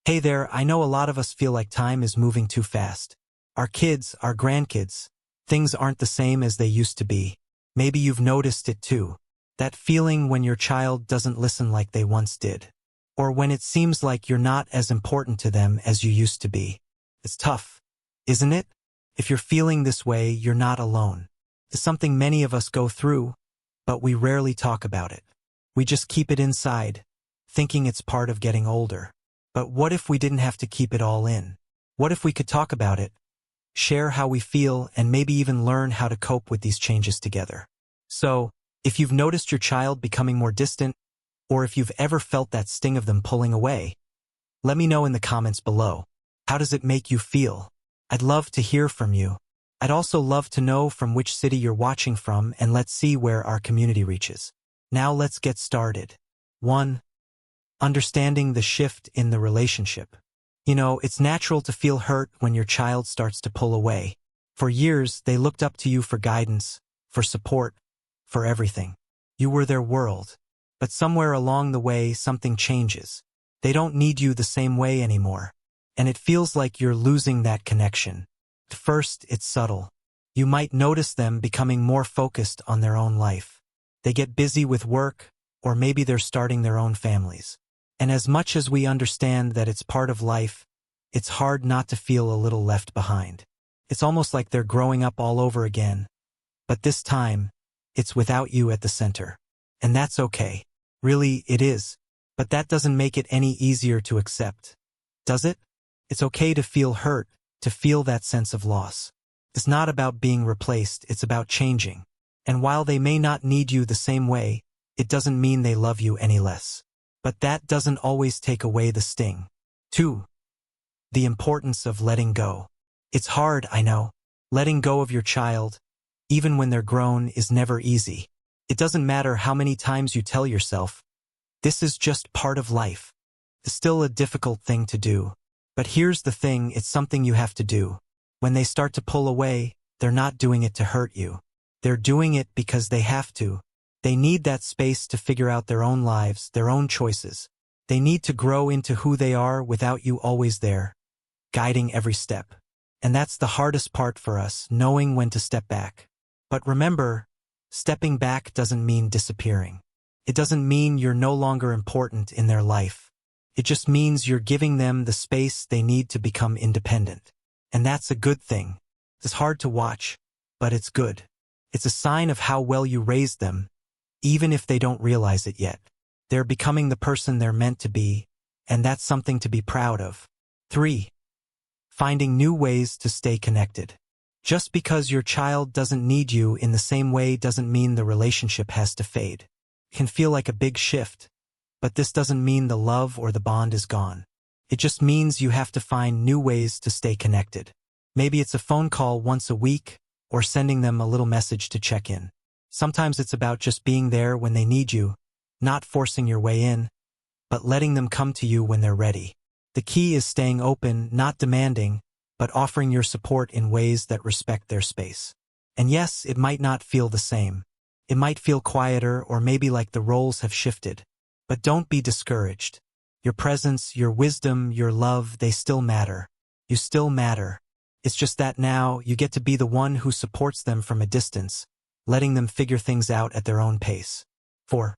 Hey there, I know a lot of us feel like time is moving too fast. Our kids, our grandkids, things aren't the same as they used to be. Maybe you've noticed it too. That feeling when your child doesn't listen like they once did. Or when it seems like you're not as important to them as you used to be. It's tough, isn't it? If you're feeling this way, you're not alone. It's something many of us go through, but we rarely talk about it. We just keep it inside, thinking it's part of getting older. But what if we didn't have to keep it all in? What if we could talk about it, share how we feel, and maybe even learn how to cope with these changes together? So, if you've noticed your child becoming more distant, or if you've ever felt that sting of them pulling away, let me know in the comments below. How does it make you feel? I'd love to hear from you. I'd also love to know from which city you're watching from, and let's see where our community reaches. Now let's get started. 1. Understanding the shift in the relationship. It's natural to feel hurt when your child starts to pull away. For years, they looked up to you for guidance, for support, for everything. You were their world. But somewhere along the way, something changes. They don't need you the same way anymore. And it feels like you're losing that connection. At first, it's subtle. You might notice them becoming more focused on their own life. They get busy with work, or maybe they're starting their own families. And as much as we understand that it's part of life, it's hard not to feel a little left behind. It's almost like they're growing up all over again. But this time, it's without you at the center. And that's okay. Really, it is. But that doesn't make it any easier to accept, does it? It's okay to feel hurt, to feel that sense of loss. It's not about being replaced, it's about changing. And while they may not need you the same way, it doesn't mean they love you any less. But that doesn't always take away the sting. 2. The importance of letting go. It's hard, I know. Letting go of your child, even when they're grown, is never easy. It doesn't matter how many times you tell yourself, this is just part of life. It's still a difficult thing to do. But here's the thing, it's something you have to do. When they start to pull away, they're not doing it to hurt you. They're doing it because they have to. They need that space to figure out their own lives, their own choices. They need to grow into who they are without you always there, guiding every step. And that's the hardest part for us, knowing when to step back. But remember, stepping back doesn't mean disappearing. It doesn't mean you're no longer important in their life. It just means you're giving them the space they need to become independent. And that's a good thing. It's hard to watch, but it's good. It's a sign of how well you raised them, even if they don't realize it yet. They're becoming the person they're meant to be, and that's something to be proud of. 3. Finding new ways to stay connected. Just because your child doesn't need you in the same way doesn't mean the relationship has to fade. It can feel like a big shift, but this doesn't mean the love or the bond is gone. It just means you have to find new ways to stay connected. Maybe it's a phone call once a week, or sending them a little message to check in. Sometimes it's about just being there when they need you, not forcing your way in, but letting them come to you when they're ready. The key is staying open, not demanding, but offering your support in ways that respect their space. And yes, it might not feel the same. It might feel quieter, or maybe like the roles have shifted. But don't be discouraged. Your presence, your wisdom, your love, they still matter. You still matter. It's just that now you get to be the one who supports them from a distance, letting them figure things out at their own pace. 4.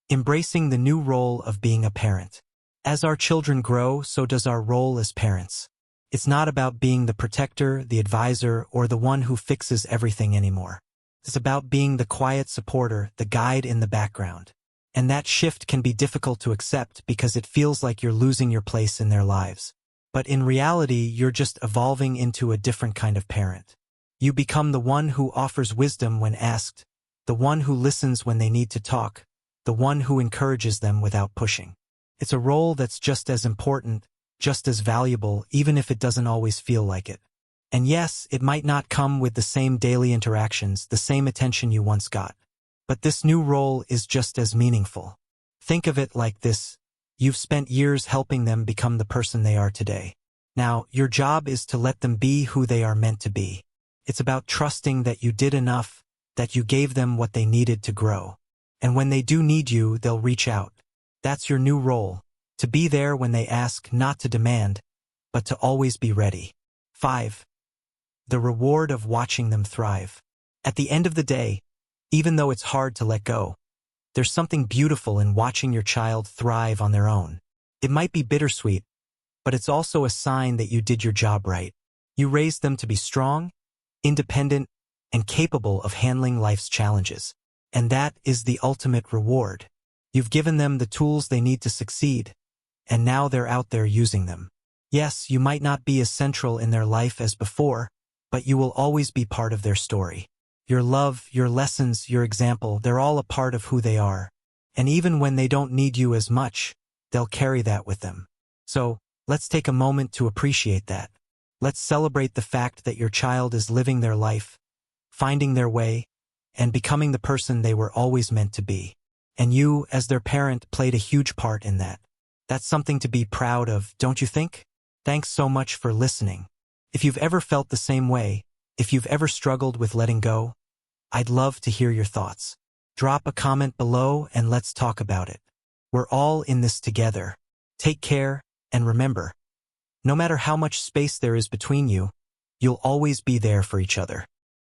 Embracing the new role of being a parent. As our children grow, so does our role as parents. It's not about being the protector, the advisor, or the one who fixes everything anymore. It's about being the quiet supporter, the guide in the background. And that shift can be difficult to accept because it feels like you're losing your place in their lives. But in reality, you're just evolving into a different kind of parent. You become the one who offers wisdom when asked, the one who listens when they need to talk, the one who encourages them without pushing. It's a role that's just as important, just as valuable, even if it doesn't always feel like it. And yes, it might not come with the same daily interactions, the same attention you once got. But this new role is just as meaningful. Think of it like this. You've spent years helping them become the person they are today. Now, your job is to let them be who they are meant to be. It's about trusting that you did enough, that you gave them what they needed to grow. And when they do need you, they'll reach out. That's your new role. To be there when they ask, not to demand, but to always be ready. 5. The reward of watching them thrive. At the end of the day, even though it's hard to let go, there's something beautiful in watching your child thrive on their own. It might be bittersweet, but it's also a sign that you did your job right. You raised them to be strong, independent, and capable of handling life's challenges. And that is the ultimate reward. You've given them the tools they need to succeed, and now they're out there using them. Yes, you might not be as central in their life as before, but you will always be part of their story. Your love, your lessons, your example, they're all a part of who they are. And even when they don't need you as much, they'll carry that with them. So, let's take a moment to appreciate that. Let's celebrate the fact that your child is living their life, finding their way, and becoming the person they were always meant to be. And you, as their parent, played a huge part in that. That's something to be proud of, don't you think? Thanks so much for listening. If you've ever felt the same way, if you've ever struggled with letting go, I'd love to hear your thoughts. Drop a comment below and let's talk about it. We're all in this together. Take care, and remember, no matter how much space there is between you, you'll always be there for each other.